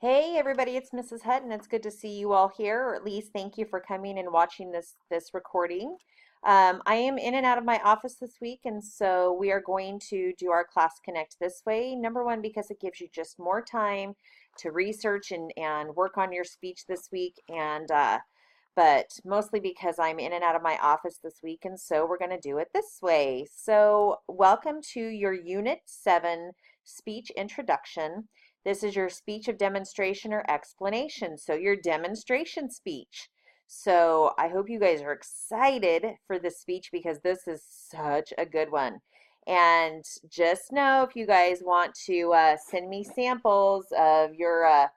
Hey everybody, it's Mrs. Hutton. It's good to see you all here, or at least thank you for coming and watching this recording. I am in and out of my office this week, and so we are going to do our Class Connect this way. Number one, because it gives you just more time to research and work on your speech this week, but mostly because I'm in and out of my office this week, and so we're going to do it this way. So, welcome to your Unit 7 speech introduction. This is your speech of demonstration or explanation. So your demonstration speech. So I hope you guys are excited for this speech because this is such a good one. And just know if you guys want to send me samples of your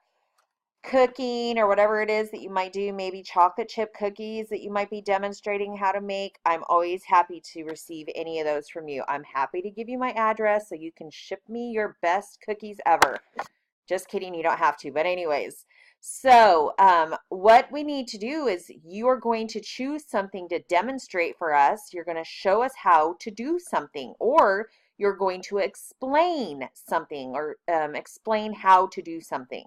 cooking or whatever it is that you might do, maybe chocolate chip cookies that you might be demonstrating how to make, I'm always happy to receive any of those from you. I'm happy to give you my address so you can ship me your best cookies ever. Just kidding, you don't have to. But anyways, so what we need to do is you are going to choose something to demonstrate for us. You're going to show us how to do something, or you're going to explain something or explain how to do something.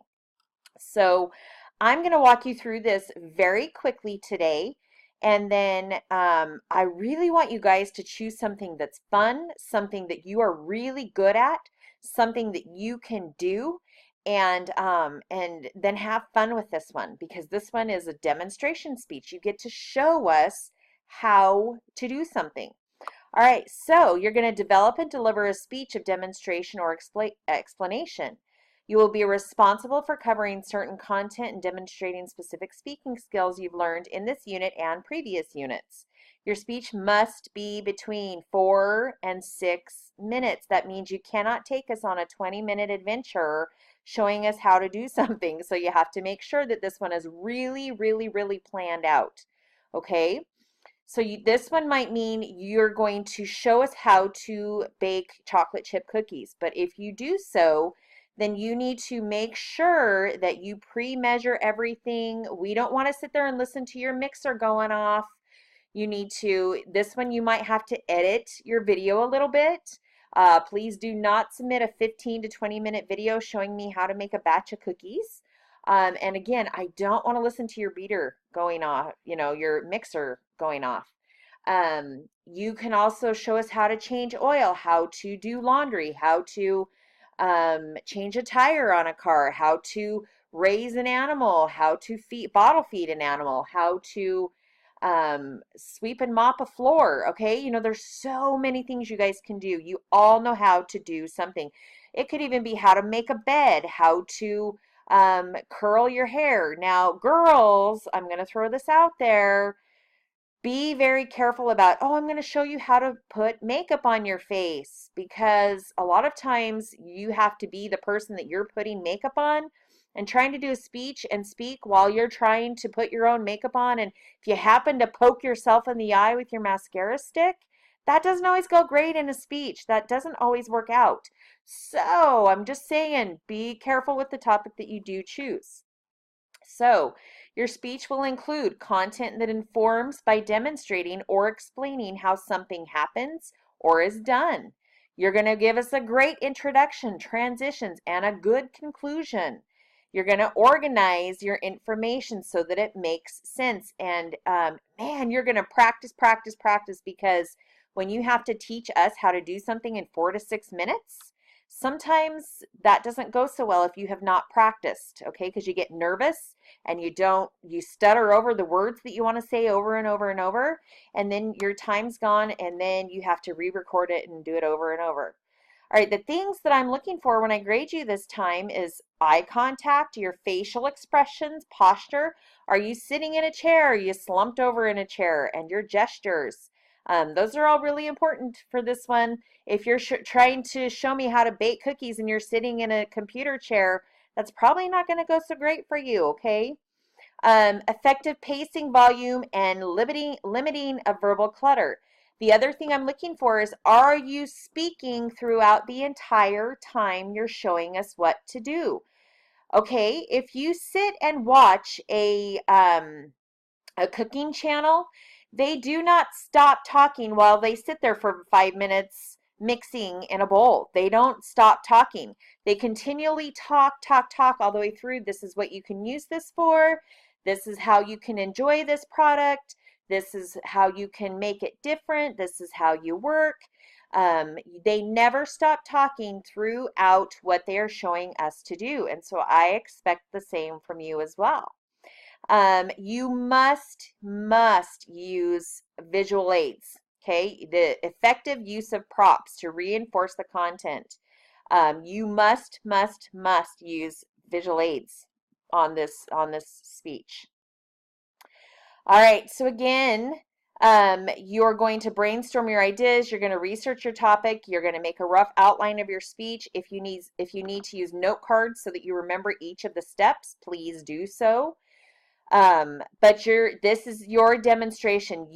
So I'm going to walk you through this very quickly today. And then I really want you guys to choose something that's fun, something that you are really good at, something that you can do, and then have fun with this one because this one is a demonstration speech. You get to show us how to do something. All right, so you're going to develop and deliver a speech of demonstration or explanation. You will be responsible for covering certain content and demonstrating specific speaking skills you've learned in this unit and previous units. Your speech must be between 4 and 6 minutes. That means you cannot take us on a 20-minute adventure showing us how to do something. So you have to make sure that this one is really, really, really planned out. Okay? So this one might mean you're going to show us how to bake chocolate chip cookies. But if you do so, then you need to make sure that you pre-measure everything. We don't want to sit there and listen to your mixer going off. You need to, this one you might have to edit your video a little bit. Please do not submit a 15 to 20-minute video showing me how to make a batch of cookies. And again, I don't want to listen to your beater going off, your mixer going off. You can also show us how to change oil, how to do laundry, how to change a tire on a car, how to raise an animal, how to bottle feed an animal, how to sweep and mop a floor. Okay, there's so many things you guys can do. You all know how to do something. It could even be how to make a bed, how to curl your hair. Now, girls, I'm going to throw this out there. Be very careful about, oh, I'm going to show you how to put makeup on your face because a lot of times you have to be the person that you're putting makeup on and trying to do a speech and speak while you're trying to put your own makeup on. And if you happen to poke yourself in the eye with your mascara stick, that doesn't always go great in a speech. That doesn't always work out. So I'm just saying, be careful with the topic that you do choose. So, your speech will include content that informs by demonstrating or explaining how something happens or is done. You're going to give us a great introduction, transitions, and a good conclusion. You're going to organize your information so that it makes sense. And man, you're going to practice, practice, practice because when you have to teach us how to do something in 4 to 6 minutes, sometimes that doesn't go so well if you have not practiced, okay? Because you get nervous and you stutter over the words that you want to say over and over and over, and then your time's gone, and then you have to re-record it and do it over and over. All right, the things that I'm looking for when I grade you this time is eye contact, your facial expressions, posture. Are you sitting in a chair? Are you slumped over in a chair? And your gestures. Those are all really important for this one. If you're trying to show me how to bake cookies and you're sitting in a computer chair, that's probably not going to go so great for you, okay? Effective pacing, volume, and limiting of verbal clutter. The other thing I'm looking for is, are you speaking throughout the entire time you're showing us what to do? Okay, if you sit and watch a cooking channel, they do not stop talking while they sit there for 5 minutes, mixing in a bowl. They don't stop talking. They continually talk, talk, talk all the way through. This is what you can use this for. This is how you can enjoy this product. This is how you can make it different. This is how you work. They never stop talking throughout what they are showing us to do. And so I expect the same from you as well. You must use visual aids, okay? The effective use of props to reinforce the content. You must use visual aids on this speech. All right, so again, you're going to brainstorm your ideas, you're going to research your topic, you're going to make a rough outline of your speech. If you need to use note cards so that you remember each of the steps, please do so. But this is your demonstration.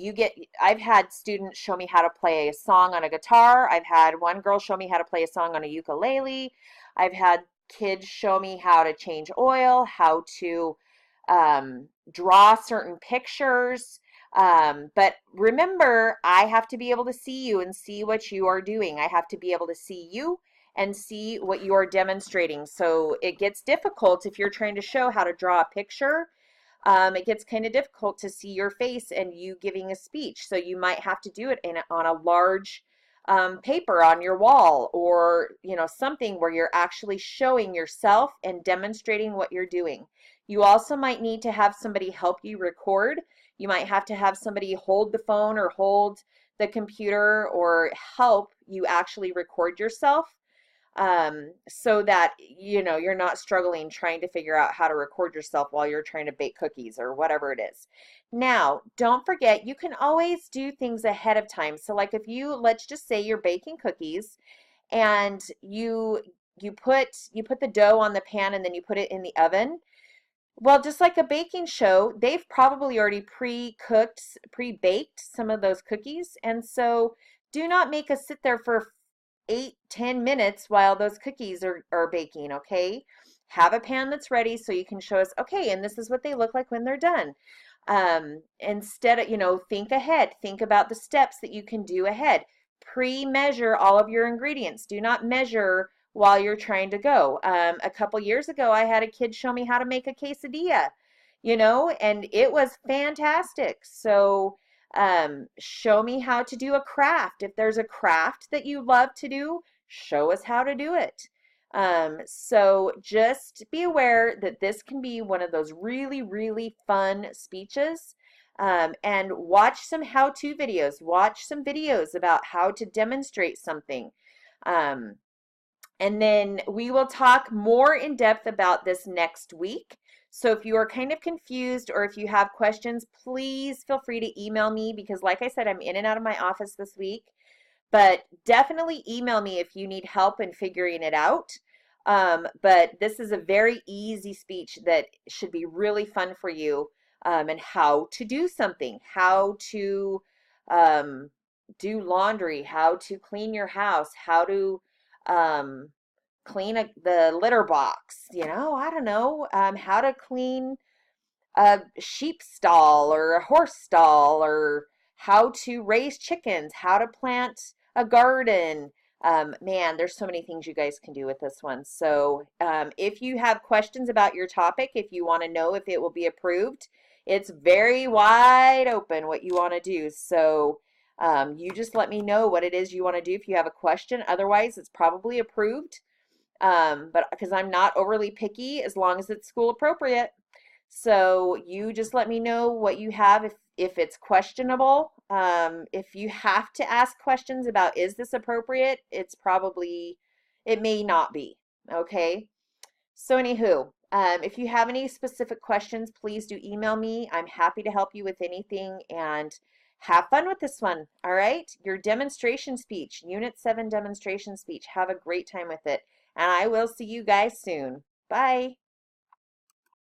I've had students show me how to play a song on a guitar. I've had one girl show me how to play a song on a ukulele. I've had kids show me how to change oil, how to draw certain pictures. But remember, I have to be able to see you and see what you are doing. I have to be able to see you and see what you are demonstrating. So it gets difficult if you're trying to show how to draw a picture. It gets kind of difficult to see your face and you giving a speech. So you might have to do it on a large paper on your wall, or something where you're actually showing yourself and demonstrating what you're doing. You also might need to have somebody help you record. You might have to have somebody hold the phone or hold the computer or help you actually record yourself, so that you're not struggling trying to figure out how to record yourself while you're trying to bake cookies or whatever it is. Now, don't forget, you can always do things ahead of time. So like if let's just say you're baking cookies and you put the dough on the pan and then you put it in the oven. Well, just like a baking show, they've probably already pre-cooked, pre-baked some of those cookies. And so do not make us sit there for 8-10 minutes while those cookies are baking, okay? Have a pan that's ready so you can show us, okay, and this is what they look like when they're done. Instead of, think ahead. Think about the steps that you can do ahead. Pre-measure all of your ingredients. Do not measure while you're trying to go. A couple years ago, I had a kid show me how to make a quesadilla, and it was fantastic. So show me how to do a craft. If there's a craft that you love to do, show us how to do it. So just be aware that this can be one of those really, really fun speeches. And watch some how-to videos. Watch some videos about how to demonstrate something. And then we will talk more in depth about this next week. So if you are kind of confused or if you have questions, please feel free to email me, because like I said, I'm in and out of my office this week. But definitely email me if you need help in figuring it out. But this is a very easy speech that should be really fun for you, and how to do something, how to do laundry, how to clean your house, how to clean the litter box, I don't know, how to clean a sheep stall or a horse stall, or how to raise chickens, how to plant a garden. Man, there's so many things you guys can do with this one. So if you have questions about your topic, if you want to know if it will be approved, it's very wide open what you want to do. So you just let me know what it is you want to do if you have a question. Otherwise, it's probably approved. But because I'm not overly picky, as long as it's school appropriate. So you just let me know what you have if it's questionable. If you have to ask questions about, is this appropriate? It may not be, okay? So anywho, if you have any specific questions, please do email me. I'm happy to help you with anything, and have fun with this one, all right? Your demonstration speech, Unit 7 demonstration speech. Have a great time with it, and I will see you guys soon. Bye.